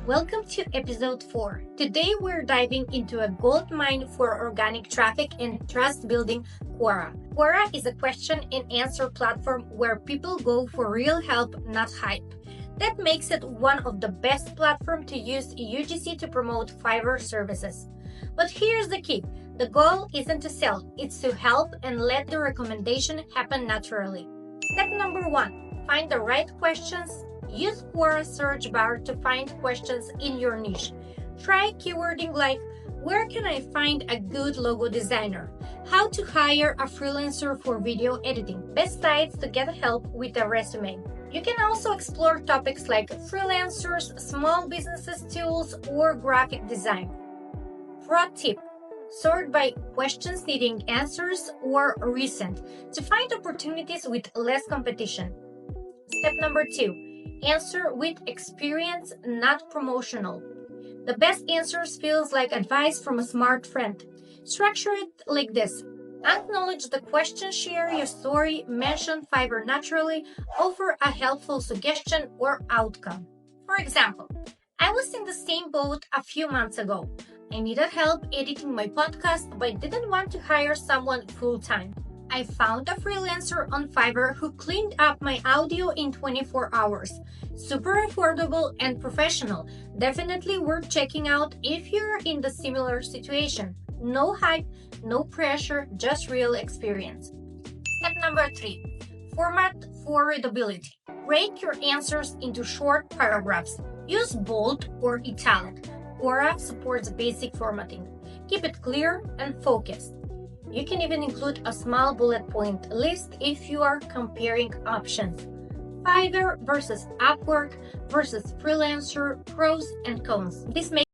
Welcome to episode 4. Today we're diving into a gold mine for organic traffic and trust building, Quora. Quora is a question and answer platform where people go for real help, not hype. That makes it one of the best platforms to use UGC to promote Fiverr services. But here's the key. The goal isn't to sell, it's to help and let the recommendation happen naturally. Step number 1. Find the right questions. Use Quora search bar to find questions in your niche. Try keywording like, where can I find a good logo designer? How to hire a freelancer for video editing? Best sites to get help with a resume. You can also explore topics like freelancers, small businesses tools, or graphic design. Pro tip. Sort by questions needing answers or recent to find opportunities with less competition. Step number 2. Answer with experience, not promotional. The best answers feels like advice from a smart friend. Structure it like this. Acknowledge the question, share your story, mention Fiverr naturally, offer a helpful suggestion or outcome. For example, I was in the same boat a few months ago. I needed help editing my podcast but didn't want to hire someone full-time. I found a freelancer on Fiverr who cleaned up my audio in 24 hours. Super affordable and professional. Definitely worth checking out if you're in the similar situation. No hype, no pressure, just real experience. Step number 3. Format for readability. Break your answers into short paragraphs. Use bold or italic. Quora supports basic formatting. Keep it clear and focused. You can even include a small bullet point list if you are comparing options. Fiverr versus Upwork versus freelancer, pros and cons. This makes